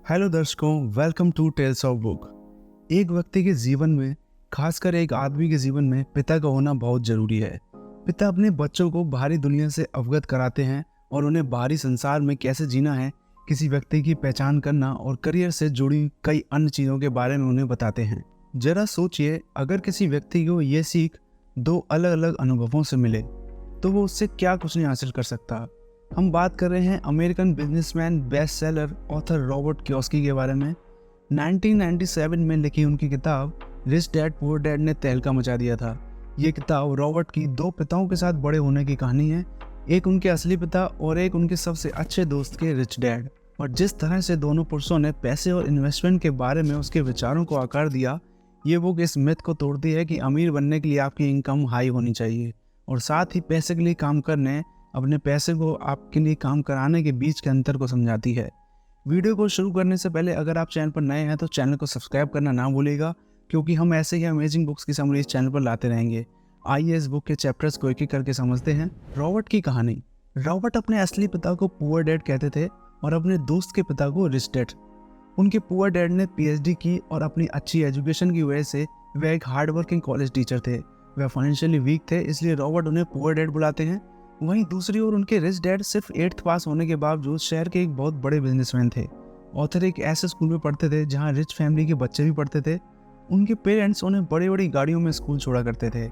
Hello दर्शकों, welcome to tales of book. एक व्यक्ति के जीवन में, खासकर एक आदमी के जीवन में पिता का होना बहुत जरूरी है। पिता अपने बच्चों को बाहरी दुनिया से अवगत कराते हैं और उन्हें बाहरी संसार में कैसे जीना है, किसी व्यक्ति की पहचान करना और करियर से जुड़ी कई अन्य चीज़ों के बारे में उन्हें बताते हैं। जरा सोचिए, अगर किसी व्यक्ति को ये सीख दो अलग अलग अनुभवों से मिले तो वो उससे क्या कुछ नहीं हासिल कर सकता। हम बात कर रहे हैं American businessman, best seller author Robert Kiyosaki के बारे में। 1997 में लिखी उनकी किताब रिच डैड पुअर डैड ने तहलका मचा दिया था। ये किताब रॉबर्ट की दो पिताओं के साथ बड़े होने की कहानी है, एक उनके असली पिता और एक उनके सबसे अच्छे दोस्त के रिच डैड। और जिस तरह से दोनों पुरुषों ने पैसे और इन्वेस्टमेंट के बारे में उसके विचारों को आकार दिया, ये बुक इस मिथ को तोड़ती है कि अमीर बनने के लिए आपकी इनकम हाई होनी चाहिए और साथ ही पैसे के लिए काम करने, अपने पैसे को आपके लिए काम कराने के बीच के अंतर को समझाती है। वीडियो को शुरू करने से पहले अगर आप चैनल पर नए हैं तो चैनल को सब्सक्राइब करना ना भूलिएगा, क्योंकि हम ऐसे ही अमेजिंग बुक्स की समरी इस चैनल पर लाते रहेंगे। आइए इस बुक के चैप्टर्स को एक एक करके समझते हैं। रॉबर्ट की कहानी। रॉबर्ट अपने असली पिता को पुअर डैड कहते थे और अपने दोस्त के पिता को रिच डैड। उनके पुअर डैड ने PhD की और अपनी अच्छी एजुकेशन की वजह से वह एक हार्ड वर्किंग कॉलेज टीचर थे। वह फाइनेंशियली वीक थे, इसलिए रॉबर्ट उन्हें पुअर डैड बुलाते हैं। वहीं दूसरी ओर उनके रिच डैड सिर्फ 8th पास होने के बावजूद शहर के एक बहुत बड़े बिजनेसमैन थे। ऑथर एक ऐसे स्कूल में पढ़ते थे जहां रिच फैमिली के बच्चे भी पढ़ते थे। उनके पेरेंट्स उन्हें बड़ी बड़ी गाड़ियों में स्कूल छोड़ा करते थे।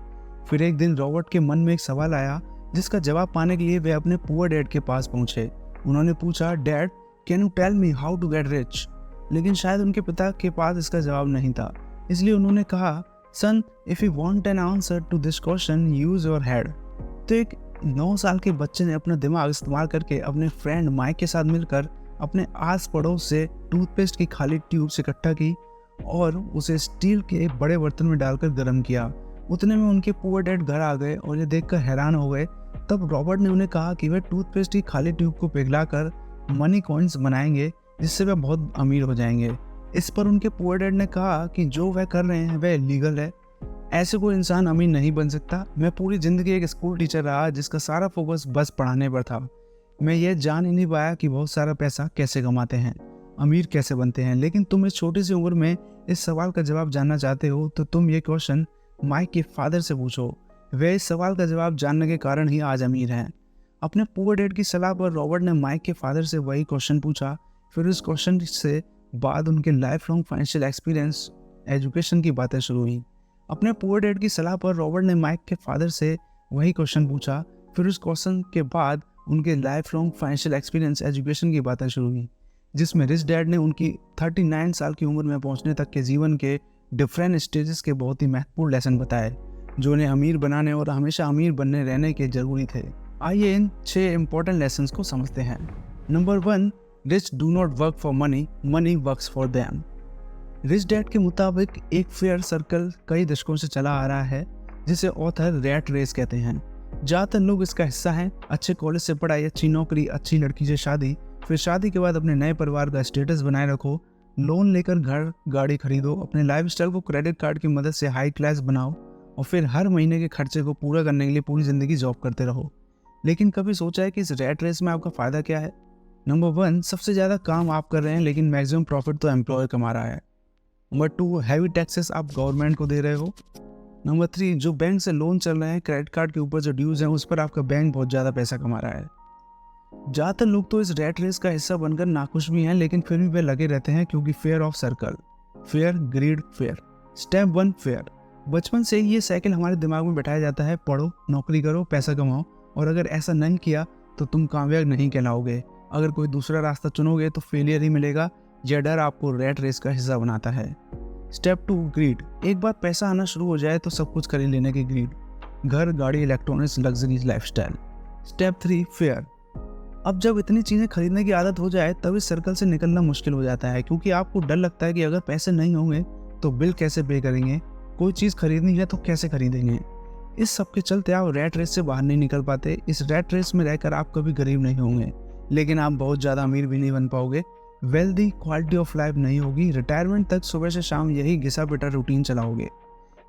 फिर एक दिन रॉबर्ट के मन में एक सवाल आया, जिसका जवाब पाने के लिए वे अपने पुअर डैड के पास पहुंचे। उन्होंने पूछा, dad can you tell me how to get rich. लेकिन शायद उनके पिता के पास इसका जवाब नहीं था, इसलिए उन्होंने कहा, son if you want an answer to this question use your head. तो एक 9 साल के बच्चे ने अपना दिमाग इस्तेमाल करके अपने फ्रेंड माइक के साथ मिलकर अपने आस पड़ोस से टूथपेस्ट की खाली ट्यूब्स इकट्ठा की और उसे स्टील के एक बड़े बर्तन में डालकर गर्म किया। उतने में उनके पुअर डैड घर आ गए और ये देखकर हैरान हो गए। तब रॉबर्ट ने उन्हें कहा कि वे टूथपेस्ट की खाली ट्यूब को पिघलाकर मनी कॉइन्स बनाएंगे, जिससे वे बहुत अमीर हो जाएंगे। इस पर उनके पुअर डैड ने कहा कि जो वह कर रहे हैं वह लीगल है, ऐसे कोई इंसान अमीर नहीं बन सकता। मैं पूरी जिंदगी एक स्कूल टीचर रहा जिसका सारा फोकस बस पढ़ाने पर था। मैं ये जान ही नहीं पाया कि बहुत सारा पैसा कैसे कमाते हैं, अमीर कैसे बनते हैं। लेकिन तुम इस छोटी सी उम्र में इस सवाल का जवाब जानना चाहते हो तो तुम ये क्वेश्चन माइक के फादर से पूछो। वे इस सवाल का जवाब जानने के कारण ही आज अमीर हैं। अपने पुअर डैड की सलाह पर रॉबर्ट ने माइक के फादर से वही क्वेश्चन पूछा। फिर उस क्वेश्चन से बाद उनके life long financial experience, education की बातें शुरू हुई। अपने पुअर डैड की सलाह पर रॉबर्ट ने माइक के फादर से वही क्वेश्चन पूछा। फिर उस क्वेश्चन के बाद उनके life long financial experience, education की बातें शुरू हुई, जिसमें रिच डैड ने उनकी 39 साल की उम्र में पहुंचने तक के जीवन के डिफरेंट स्टेजेस के बहुत ही महत्वपूर्ण लेसन बताए, जो उन्हें अमीर बनाने और हमेशा अमीर बनने रहने के जरूरी थे। आइए इन 6 इंपॉर्टेंट लेसन्स को समझते हैं। Number 1, rich do not work for money, money works for them. Rich dad के मुताबिक एक फेयर सर्कल कई दशकों से चला आ रहा है, जिसे ऑथर रैट रेस कहते हैं। ज़्यादातर लोग इसका हिस्सा हैं। अच्छे कॉलेज से पढ़ाई, अच्छी नौकरी, अच्छी लड़की से शादी, फिर शादी के बाद अपने नए परिवार का स्टेटस बनाए रखो, लोन लेकर घर गाड़ी खरीदो, अपने लाइफस्टाइल को क्रेडिट कार्ड की मदद से हाई क्लास बनाओ और फिर हर महीने के खर्चे को पूरा करने के लिए पूरी ज़िंदगी जॉब करते रहो। लेकिन कभी सोचा है कि इस रैट रेस में आपका फ़ायदा क्या है? नंबर 1, सबसे ज़्यादा काम आप कर रहे हैं लेकिन मैक्सिमम प्रॉफिट तो एम्प्लॉयर कमा रहा है। नंबर 2, हैवी टैक्सेस आप गवर्नमेंट को दे रहे हो। नंबर 3, जो बैंक से लोन चल रहे हैं, क्रेडिट कार्ड के ऊपर जो ड्यूज हैं, उस पर आपका बैंक बहुत ज़्यादा पैसा कमा रहा है। ज़्यादातर लोग तो इस रैट रेस का हिस्सा बनकर नाखुश भी हैं, लेकिन फिर भी वे लगे रहते हैं, क्योंकि fear of circle, fear, greed, fear. Step 1, fear. बचपन से ही ये साइकिल हमारे दिमाग में बैठाया जाता है, पढ़ो, नौकरी करो, पैसा कमाओ, और अगर ऐसा नहीं किया तो तुम कामयाब नहीं कहलाओगे। अगर कोई दूसरा रास्ता चुनोगे तो फेलियर ही मिलेगा। यह डर आपको रैट रेस का हिस्सा बनाता है। Step 2, greed. एक बार पैसा आना शुरू हो जाए तो सब कुछ खरीद लेने की ग्रीड, घर, गाड़ी, electronics, luxury lifestyle. Step 3, fair. अब जब इतनी चीज़ें खरीदने की आदत हो जाए तब इस सर्कल से निकलना मुश्किल हो जाता है, क्योंकि आपको डर लगता है कि अगर पैसे नहीं होंगे तो बिल कैसे पे करेंगे, कोई चीज़ खरीदनी है तो कैसे खरीदेंगे। इस सब के चलते आप रैट रेस से बाहर नहीं निकल पाते। इस रैट रेस में रहकर आप कभी गरीब नहीं होंगे, लेकिन आप बहुत ज़्यादा अमीर भी नहीं बन पाओगे। वेल्दी क्वालिटी ऑफ लाइफ नहीं होगी। रिटायरमेंट तक सुबह से शाम यही घिसा पिटा रूटीन चलाओगे।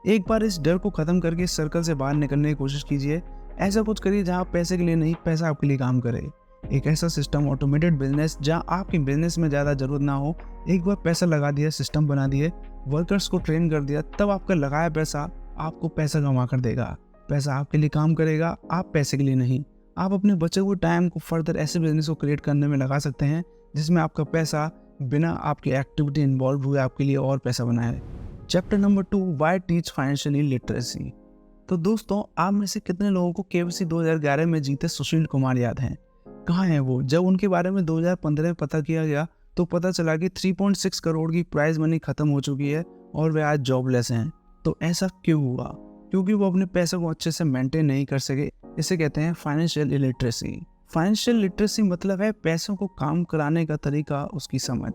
एक बार इस डर को ख़त्म करके इस सर्कल से बाहर निकलने की कोशिश कीजिए। ऐसा कुछ करिए जहाँ पैसे के लिए नहीं, पैसा आपके लिए काम करे। एक ऐसा सिस्टम, ऑटोमेटेड बिजनेस जहां आपकी बिजनेस में ज़्यादा ज़रूरत ना हो। एक बार पैसा लगा दिया, सिस्टम बना दिए, वर्कर्स को ट्रेन कर दिया, तब आपका लगाया पैसा आपको पैसा कमा कर देगा। पैसा आपके लिए काम करेगा, आप पैसे के लिए नहीं। आप अपने बचे हुए टाइम को फर्दर ऐसे बिजनेस को क्रिएट करने में लगा सकते हैं जिसमें आपका पैसा बिना आपकी एक्टिविटी इन्वॉल्व हुए आपके लिए और पैसा बनाए। Chapter number 2, why teach financial literacy. तो दोस्तों, आप में से कितने लोगों को केबीसी 2011 में जीते सुशील कुमार याद हैं? कहाँ हैं वो? जब उनके बारे में 2015 में पता किया गया तो पता चला कि 3.6 करोड़ की प्राइज मनी खत्म हो चुकी है और वे आज जॉबलेस हैं। तो ऐसा क्यों हुआ? क्योंकि वो अपने पैसों को अच्छे से मेंटेन नहीं कर सके। इसे कहते हैं फाइनेंशियल इलिटरेसी। फाइनेंशियल लिटरेसी मतलब है पैसों को काम कराने का तरीका, उसकी समझ।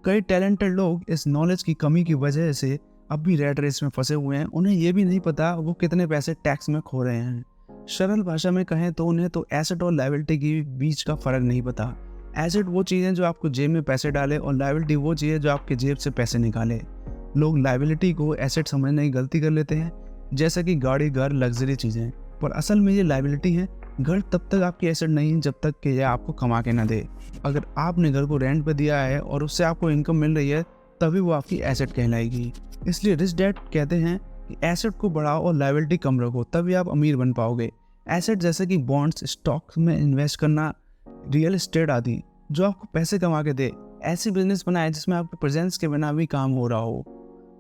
कई टैलेंटेड लोग इस नॉलेज की कमी की वजह से अब भी रेट रेस में फंसे हुए हैं। उन्हें ये भी नहीं पता वो कितने पैसे टैक्स में खो रहे हैं। सरल भाषा में कहें तो उन्हें तो एसेट और लायबिलिटी के बीच का फर्क नहीं पता। एसेट वो चीज़ें जो आपको जेब में पैसे डाले और लायबिलिटी वो चीज़ें जो आपके जेब से पैसे निकाले। लोग लायबिलिटी को एसेट समझने की गलती कर लेते हैं, जैसा कि गाड़ी, घर, लग्जरी चीज़ें। पर असल में ये लायबिलिटी है। घर तब तक आपकी एसेट नहीं है जब तक कि यह आपको कमा के ना दे। अगर आपने घर को रेंट पे दिया है और उससे आपको इनकम मिल रही है तभी वो आपकी एसेट कहलाएगी। इसलिए रिच डैड कहते हैं कि एसेट को बढ़ाओ और लायबिलिटी कम रखो, तभी आप अमीर बन पाओगे। एसेट जैसे कि बॉन्ड्स, स्टॉक्स में इन्वेस्ट करना, रियल एस्टेट आदि जो आपको पैसे कमा के दे। ऐसी बिजनेस बनाए जिसमें आपके प्रेजेंस के बिना भी काम हो रहा हो।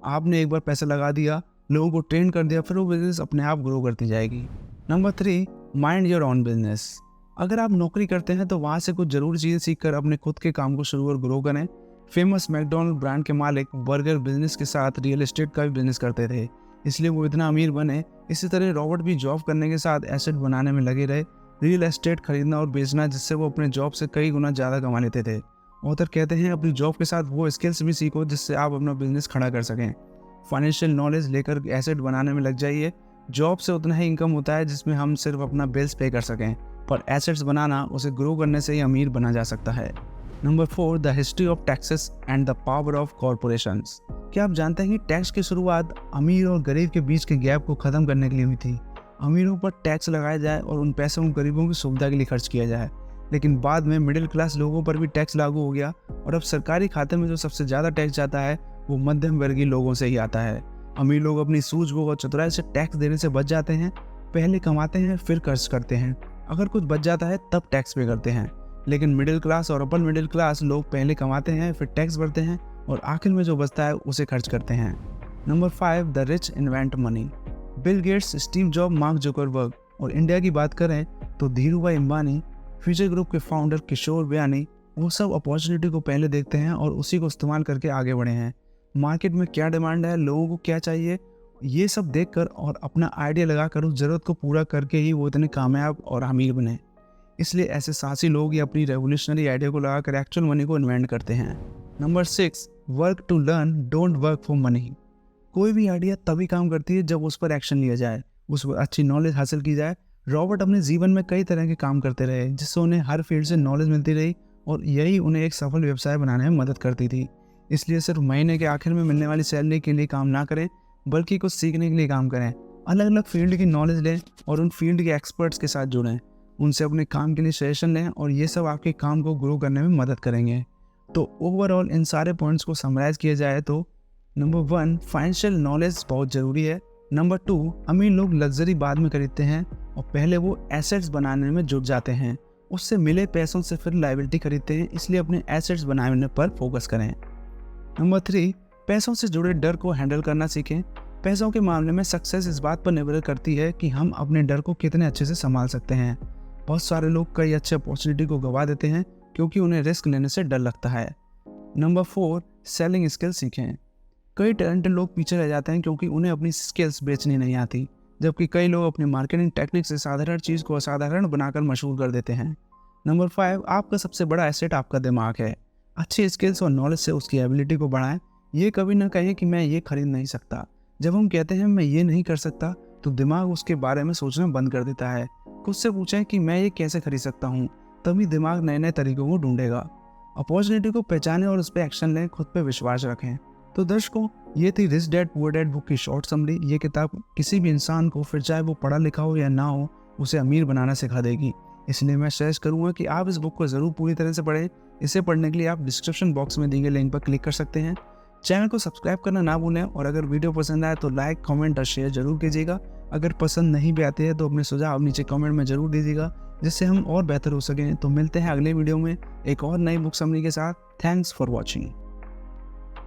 आपने एक बार पैसा लगा दिया, लोगों को ट्रेन कर दिया, फिर वो बिजनेस अपने आप ग्रो करती जाएगी। Number 3, mind your own business. अगर आप नौकरी करते हैं तो वहाँ से कुछ जरूरी चीज़ें सीखकर अपने खुद के काम को शुरू और ग्रो करें। फेमस मैकडॉनल्ड ब्रांड के मालिक बर्गर बिजनेस के साथ रियल एस्टेट का भी बिजनेस करते थे, इसलिए वो इतना अमीर बने। इसी तरह रॉबर्ट भी जॉब करने के साथ एसेट बनाने में लगे रहे, रियल एस्टेट खरीदना और बेचना, जिससे वो अपने जॉब से कई गुना ज़्यादा कमा लेते थे। ऑथर कहते हैं अपनी जॉब के साथ वो स्किल्स भी सीखो जिससे आप अपना बिजनेस खड़ा कर सकें। फाइनेंशियल नॉलेज लेकर एसेट बनाने में लग जाइए। जॉब से उतना ही इनकम होता है जिसमें हम सिर्फ अपना बिल्स पे कर सकें, पर एसेट्स बनाना, उसे ग्रो करने से ही अमीर बना जा सकता है। Number 4, the history of taxes and the power of corporations. क्या आप जानते हैं कि टैक्स की शुरुआत अमीर और गरीब के बीच के गैप को खत्म करने के लिए हुई थी। अमीरों पर टैक्स लगाया जाए और उन पैसों को गरीबों की सुविधा के लिए खर्च किया जाए। लेकिन बाद में मिडिल क्लास लोगों पर भी टैक्स लागू हो गया और अब सरकारी खाते में जो सबसे ज़्यादा टैक्स जाता है वो मध्यम वर्गीय लोगों से ही आता है। अमीर लोग अपनी सूझबूझ और चतुराई से टैक्स देने से बच जाते हैं। पहले कमाते हैं फिर खर्च करते हैं, अगर कुछ बच जाता है तब टैक्स पे करते हैं। लेकिन मिडिल क्लास और अपर मिडिल क्लास लोग पहले कमाते हैं फिर टैक्स भरते हैं और आखिर में जो बचता है उसे खर्च करते हैं। Number 5, the rich invent money. Bill Gates, Steve job, mark Zuckerberg. और इंडिया की बात करें तो धीरूभाई अंबानी, फ्यूचर ग्रुप के फाउंडर किशोर बियानी, वो सब अपॉर्चुनिटी को पहले देखते हैं और उसी को इस्तेमाल करके आगे बढ़े हैं। मार्केट में क्या डिमांड है, लोगों को क्या चाहिए, ये सब देखकर और अपना आइडिया लगाकर उस ज़रूरत को पूरा करके ही वो इतने कामयाब और अमीर बने। इसलिए ऐसे साहसी लोग ही अपनी रेवोल्यूशनरी आइडिया को लगाकर एक्चुअल मनी को इन्वेंट करते हैं। Number 6, work to learn, don't work for money. कोई भी आइडिया तभी काम करती है जब उस पर एक्शन लिया जाए, उस पर अच्छी नॉलेज हासिल की जाए। रॉबर्ट अपने जीवन में कई तरह के काम करते रहे जिससे उन्हें हर फील्ड से नॉलेज मिलती रही और यही उन्हें एक सफल व्यवसाय बनाने में मदद करती थी। इसलिए सिर्फ महीने के आखिर में मिलने वाली सैलरी के लिए काम ना करें, बल्कि कुछ सीखने के लिए काम करें। अलग अलग फील्ड की नॉलेज लें और उन फील्ड के एक्सपर्ट्स के साथ जुड़ें, उनसे अपने काम के लिए सजेशन लें और ये सब आपके काम को ग्रो करने में मदद करेंगे। तो ओवरऑल इन सारे पॉइंट्स को समराइज किया जाए तो नंबर 1, फाइनेंशियल नॉलेज बहुत ज़रूरी है। नंबर 2, अमीर लोग लग्जरी बाद में खरीदते हैं और पहले वो एसेट्स बनाने में जुट जाते हैं, उससे मिले पैसों से फिर लायबिलिटी खरीदते हैं, इसलिए अपने एसेट्स बनाने पर फोकस करें। नंबर 3, पैसों से जुड़े डर को हैंडल करना सीखें। पैसों के मामले में सक्सेस इस बात पर निर्भर करती है कि हम अपने डर को कितने अच्छे से संभाल सकते हैं। बहुत सारे लोग कई अच्छे अपॉर्चुनिटी को गवा देते हैं क्योंकि उन्हें रिस्क लेने से डर लगता है। नंबर 4, सेलिंग स्किल सीखें। कई टैलेंटेड लोग पीछे रह जाते हैं क्योंकि उन्हें अपनी स्किल्स बेचनी नहीं आती, जबकि कई लोग अपनी मार्केटिंग टेक्निक से साधारण चीज़ को असाधारण बनाकर मशहूर कर देते हैं। नंबर 5, आपका सबसे बड़ा एसेट आपका दिमाग है। अच्छी स्किल्स और नॉलेज से उसकी एबिलिटी को बढ़ाएं। ये कभी ना कहें कि मैं ये खरीद नहीं सकता। जब हम कहते हैं मैं ये नहीं कर सकता तो दिमाग उसके बारे में सोचना बंद कर देता है। खुद से पूछें कि मैं ये कैसे खरीद सकता हूँ, तभी दिमाग नए नए तरीकों को ढूंढेगा। अपॉर्चुनिटी को पहचानें और उस पर एक्शन लें, खुद पे विश्वास रखें। तो दर्शकों, ये थी rich dad poor dad book की शॉर्ट समरी। ये किताब किसी भी इंसान को, फिर चाहे वो पढ़ा लिखा हो या ना हो, उसे अमीर बनाना सिखा देगी। इसलिए मैं सजेस्ट करूँगा कि आप इस बुक को ज़रूर पूरी तरह से पढ़ें। इसे पढ़ने के लिए आप डिस्क्रिप्शन बॉक्स में दिए गए लिंक पर क्लिक कर सकते हैं। चैनल को सब्सक्राइब करना ना भूलें और अगर वीडियो पसंद आए तो लाइक, कमेंट और शेयर जरूर कीजिएगा। अगर पसंद नहीं भी आते हैं तो अपने सुझाव नीचे कमेंट में जरूर दीजिएगा, जिससे हम और बेहतर हो सकें। तो मिलते हैं अगले वीडियो में एक और नई बुक समरी के साथ। Thanks for watching.